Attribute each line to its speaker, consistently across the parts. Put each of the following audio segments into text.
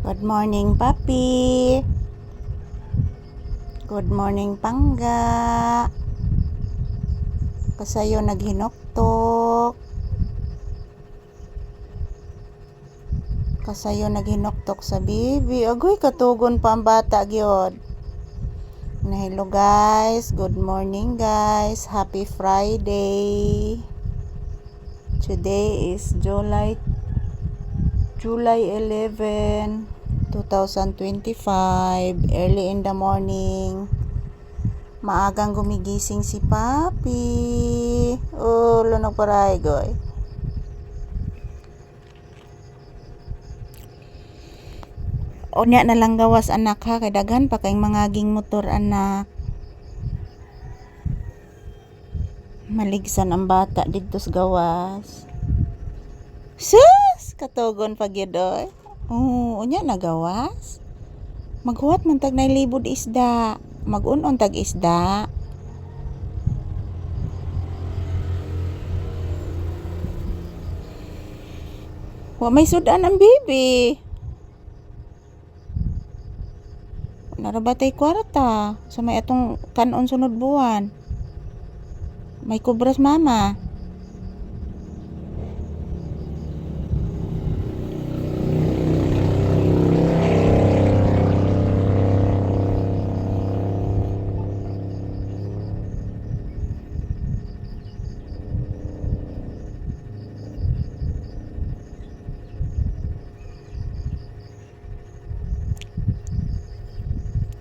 Speaker 1: Good morning, papi. Good morning, pangga. Kasayo naghinoktok. Kasayo naghinoktok sa bibi. Agoy, katugon pa ang bata gyud. Na hello guys. Good morning guys. Happy Friday. Today is July 11, 2025. Early in the morning. Maagang gumigising si papi. Oh, lunok paray goy. Unya na lang gawas anak ha. Kay daghan pa kayong mangaging motor anak. Maligsan ang bata dito sa gawas. Sus! Katugon pa gyud oy. Unya na gawas. Maghuwat man tag nailibod isda. Mag-unon tag isda. Wa may sudan ang bibi. Narabatay kwarta. So may atong kanon sunod buwan. May kubras mama.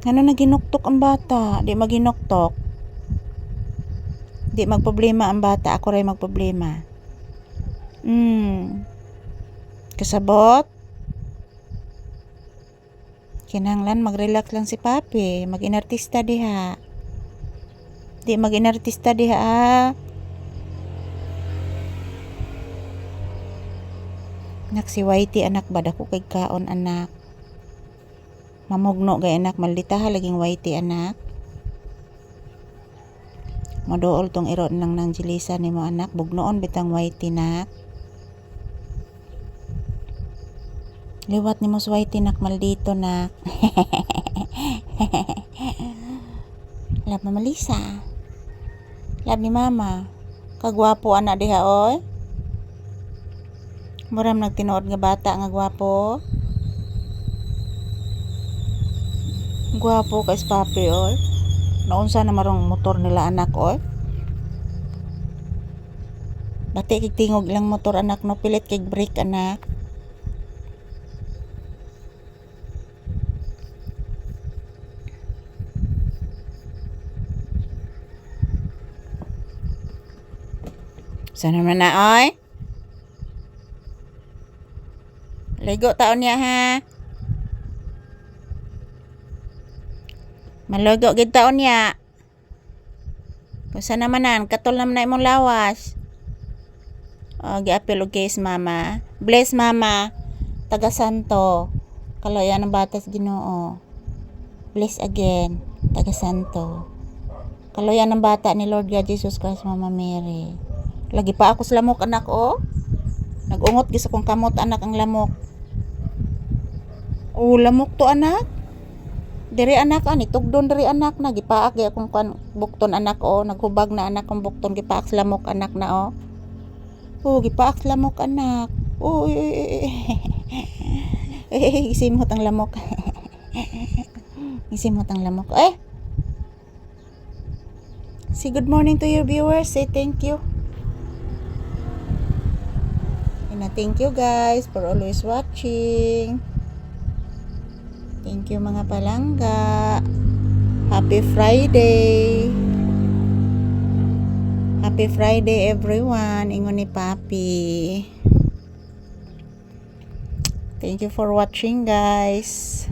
Speaker 1: Ano naginuktok ang bata? Di maginuktok. Di magproblema ang bata. Ako rin magproblema. Kasabot? Kinahanglan mag-relax lang si papi. Mag-inartista diha. Di mag-inartista diha. Anak si Whitey anak ba? Dako kay kaon anak. Mamugno gay anak. Maldita ha laging Whitey anak. Madool tong iro lang ng jilisa ni mo anak. Bugnoon bitang Whitey nak. Liwat ni mo sa Whitey nak. Maldito nak. Love mama Lisa. Love ni mama. Kagwapo anak diha oy. Muram nagtinuod nga bata nga gwapo. Gwapo kay papi oy. Naunsa na marong motor nila anak oy. Bati kay tingog lang motor anak no pilit kay brake anak. Sana man na oy. Ligo taon niya ha. Malogo gid taon niya. Kusa namanan katol naman na imong lawas. Giapil og case mama. Bless mama. Taga Santo. Kaloyan ng batas Ginoo. Bless again. Taga Santo. Kaloyan ng bata ni Lord God Jesus Christ Mama Mary. Lagi pa ako sa lamok anak oh. Nagungot gisa kong kamot anak ang lamok. Lamok to anak. Diri anak ani tugdon diri anak na gipaak gyud akong bukton anak oh. Naghubag na anak kong bukton gipaak sa lamok anak na oh. Gipaak sa lamok anak. Isimot ang lamok. Isimot ang lamok. Say good morning to your viewers. Say thank you. And thank you guys for always watching. Thank you mga palangga. Happy Friday. Happy Friday everyone. Ingon ni papi. Thank you for watching guys.